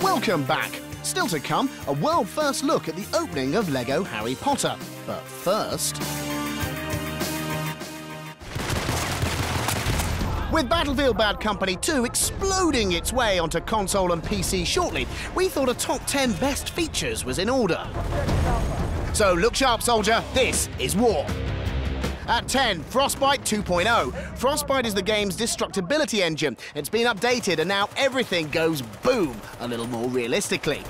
Welcome back. Still to come, a world-first look at the opening of LEGO Harry Potter. But first... With Battlefield Bad Company 2 exploding its way onto console and PC shortly, we thought a top 10 best features was in order. So look sharp, soldier, this is war. At 10, Frostbite 2.0. Frostbite is the game's destructibility engine. It's been updated and now everything goes boom, a little more realistically.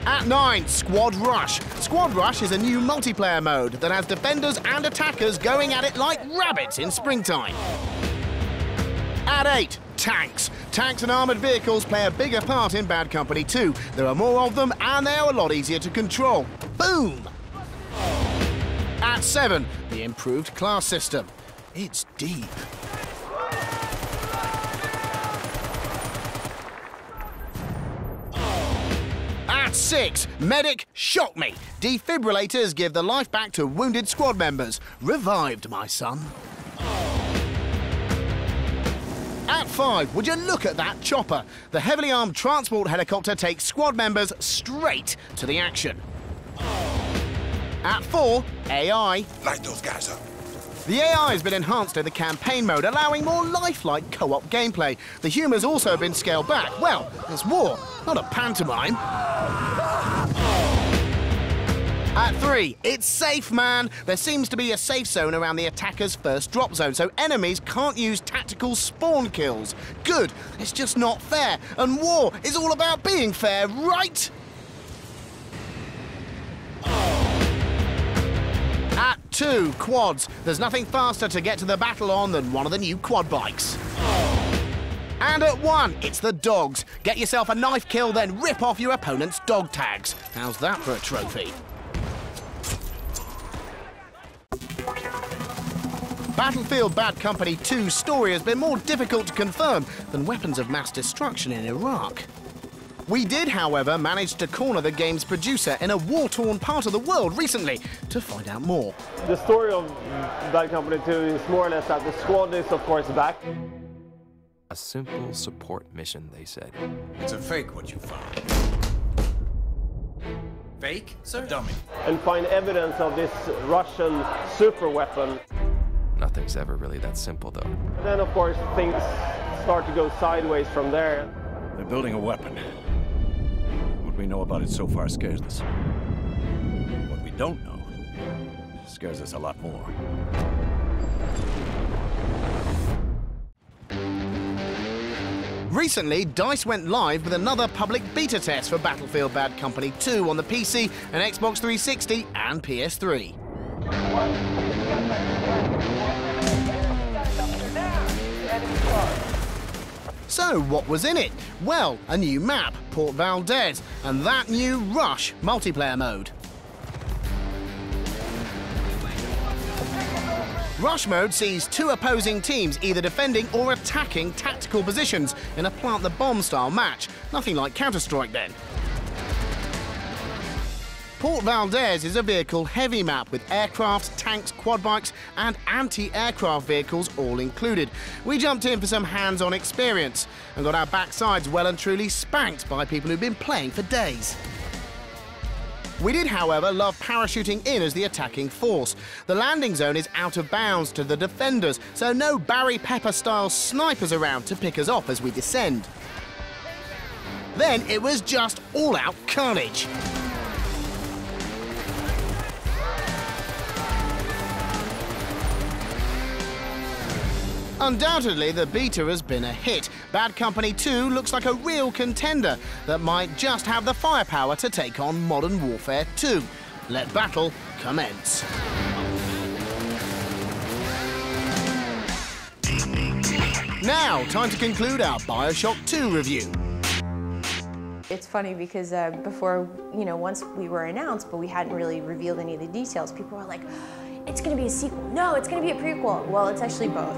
At 9, Squad Rush. Squad Rush is a new multiplayer mode that has defenders and attackers going at it like rabbits in springtime. At 8, Tanks. Tanks and armoured vehicles play a bigger part in Bad Company 2. There are more of them and they are a lot easier to control. Boom! At 7, the improved class system. It's deep. At 6, Medic Shock Me. Defibrillators give the life back to wounded squad members. Revived, my son. At 5, would you look at that chopper? The heavily armed transport helicopter takes squad members straight to the action. At 4, AI. Light those guys up. The AI has been enhanced in the campaign mode, allowing more lifelike co-op gameplay. The humour's also been scaled back. Well, it's war, not a pantomime. At 3, it's safe, man. There seems to be a safe zone around the attacker's first drop zone, so enemies can't use tactical spawn kills. Good, it's just not fair. And war is all about being fair, right? At 2, quads. There's nothing faster to get to the battle on than one of the new quad bikes. And at 1, it's the dogs. Get yourself a knife kill, then rip off your opponent's dog tags. How's that for a trophy? Battlefield Bad Company 2's story has been more difficult to confirm than weapons of mass destruction in Iraq. We did, however, manage to corner the game's producer in a war-torn part of the world recently to find out more. The story of Bad Company 2 is more or less that the squad is, of course, back. A simple support mission, they said. It's a fake what you found. Fake, sir? Dummy. And find evidence of this Russian super weapon. Nothing's ever really that simple, though. And then, of course, things start to go sideways from there. They're building a weapon. What we know about it so far scares us. What we don't know scares us a lot more. Recently, DICE went live with another public beta test for Battlefield Bad Company 2 on the PC and Xbox 360 and PS3. So, what was in it? Well, a new map, Port Valdez, and that new Rush multiplayer mode. Rush mode sees 2 opposing teams either defending or attacking tactical positions in a plant-the-bomb style match. Nothing like Counter-Strike then. Port Valdez is a vehicle-heavy map with aircraft, tanks, quad bikes and anti-aircraft vehicles all included. We jumped in for some hands-on experience and got our backsides well and truly spanked by people who've been playing for days. We did, however, love parachuting in as the attacking force. The landing zone is out of bounds to the defenders, so no Barry Pepper-style snipers around to pick us off as we descend. Then it was just all-out carnage. Undoubtedly, the beta has been a hit. Bad Company 2 looks like a real contender that might just have the firepower to take on Modern Warfare 2. Let battle commence. Now, time to conclude our BioShock 2 review. It's funny because before, once we were announced, but we hadn't really revealed any of the details, people were like, it's going to be a sequel. No, it's going to be a prequel. Well, it's actually both.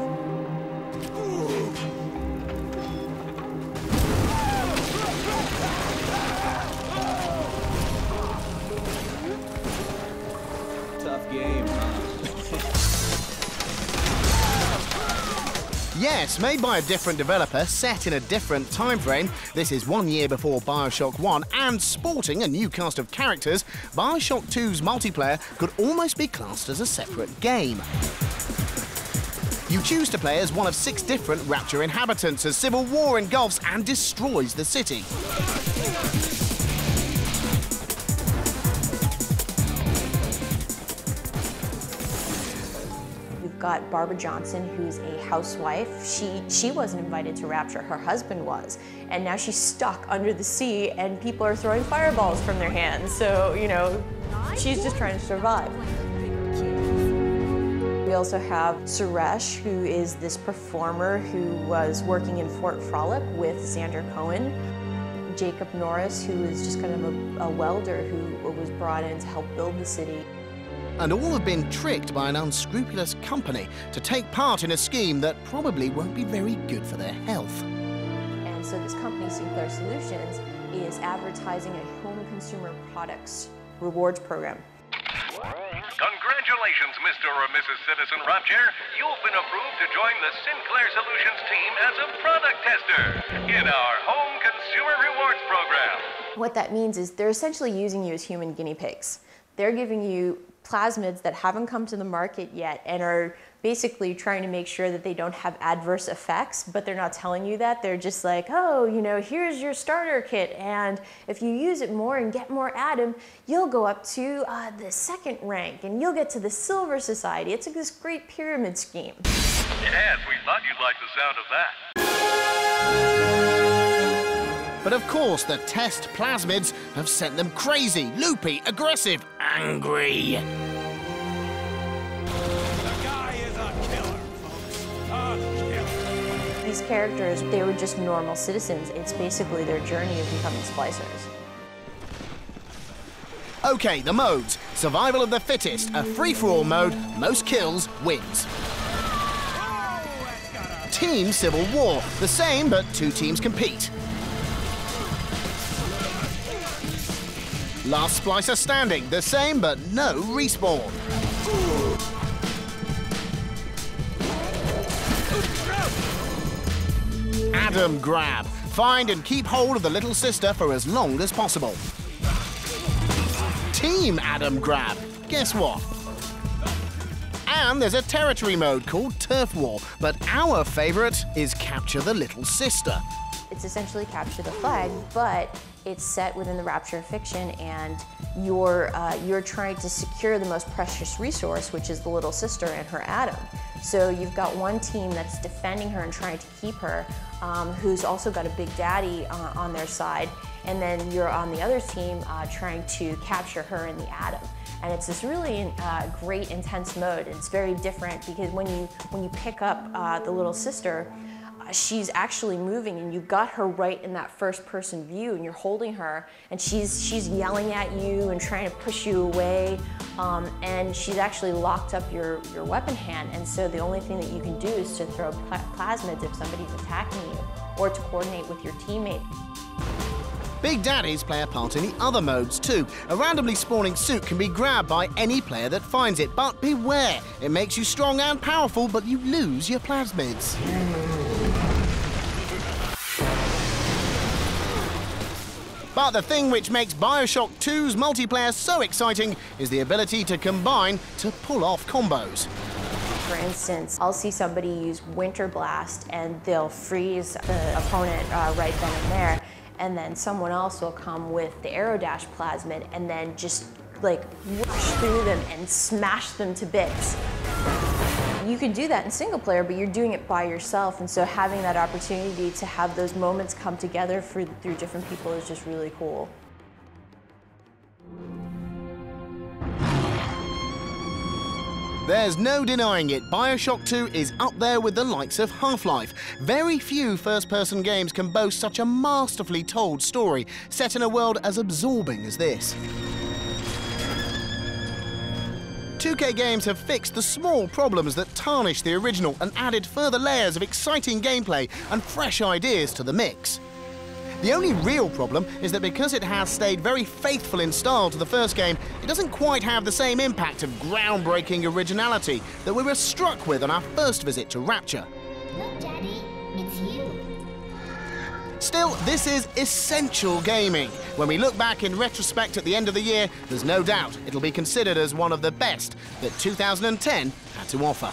Tough game, huh? Yes, Yes, made by a different developer, set in a different time frame, this is 1 year before BioShock 1, and sporting a new cast of characters, BioShock 2's multiplayer could almost be classed as a separate game. You choose to play as one of 6 different Rapture inhabitants as civil war engulfs and destroys the city. We've got Barbara Johnson, who's a housewife. She wasn't invited to Rapture, her husband was. And now she's stuck under the sea and people are throwing fireballs from their hands. So, you know, she's just trying to survive. We also have Suresh, who is this performer who was working in Fort Frolic with Xander Cohen. Jacob Norris, who is just kind of a welder who was brought in to help build the city. And all have been tricked by an unscrupulous company to take part in a scheme that probably won't be very good for their health. And so this company, Playr Solutions, is advertising a home consumer products rewards program. Congratulations, Mr. or Mrs. Citizen Rapture. You've been approved to join the Playr Solutions team as a product tester in our home consumer rewards program. What that means is they're essentially using you as human guinea pigs. They're giving you plasmids that haven't come to the market yet and are basically trying to make sure that they don't have adverse effects, but they're not telling you that. They're just like, oh, you know, here's your starter kit, and if you use it more and get more Adam, you'll go up to the 2nd rank, and you'll get to the Silver Society. It's this great pyramid scheme. Yes, we thought you'd like the sound of that. But of course, the test plasmids have sent them crazy, loopy, aggressive, angry. These characters, they were just normal citizens. It's basically their journey of becoming splicers. Okay, the modes. Survival of the fittest, a free-for-all mode, most kills wins. Team Civil War, the same but 2 teams compete. Last splicer standing, the same but no respawn. Adam grab. Find and keep hold of the little sister for as long as possible. Team Adam grab. Guess what? And there's a territory mode called Turf War, but our favourite is Capture the Little Sister. It's essentially capture the flag, but it's set within the Rapture fiction, and you're trying to secure the most precious resource, which is the little sister and her Adam. So you've got one team that's defending her and trying to keep her, who's also got a big daddy on their side, and then you're on the other team trying to capture her and the Adam. And it's this really great, intense mode. It's very different because when you pick up the little sister, she's actually moving, and you've got her right in that first-person view, and you're holding her, and she's yelling at you and trying to push you away, and she's actually locked up your weapon hand, and so the only thing that you can do is to throw plasmids if somebody's attacking you, or to coordinate with your teammate. Big Daddies play a part in the other modes too. A randomly spawning suit can be grabbed by any player that finds it, but beware, it makes you strong and powerful, but you lose your plasmids. But the thing which makes BioShock 2's multiplayer so exciting is the ability to combine to pull off combos. For instance, I'll see somebody use Winter Blast and they'll freeze the opponent right then and there, and then someone else will come with the Aerodash plasmid and then just like whoosh through them and smash them to bits. You can do that in single player, but you're doing it by yourself, and so having that opportunity to have those moments come together through different people is just really cool. There's no denying it, BioShock 2 is up there with the likes of Half-Life. Very few first-person games can boast such a masterfully told story, set in a world as absorbing as this. 2K Games have fixed the small problems that tarnished the original and added further layers of exciting gameplay and fresh ideas to the mix. The only real problem is that because it has stayed very faithful in style to the first game, it doesn't quite have the same impact of groundbreaking originality that we were struck with on our first visit to Rapture. Look, Daddy. it's you. Still, this is essential gaming. When we look back in retrospect at the end of the year, there's no doubt it'll be considered as one of the best that 2010 had to offer.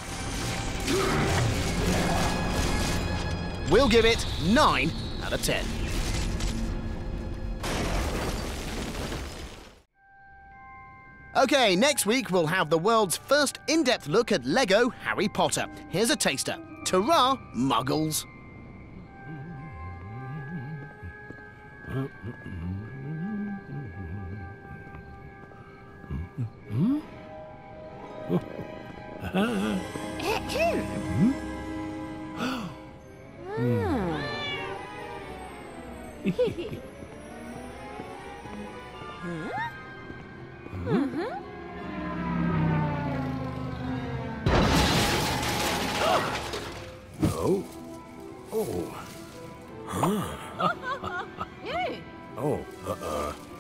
We'll give it 9 out of 10. OK, next week we'll have the world's first in-depth look at Lego Harry Potter. Here's a taster. Ta-ra, Muggles. Oh. Oh. Huh. Oh.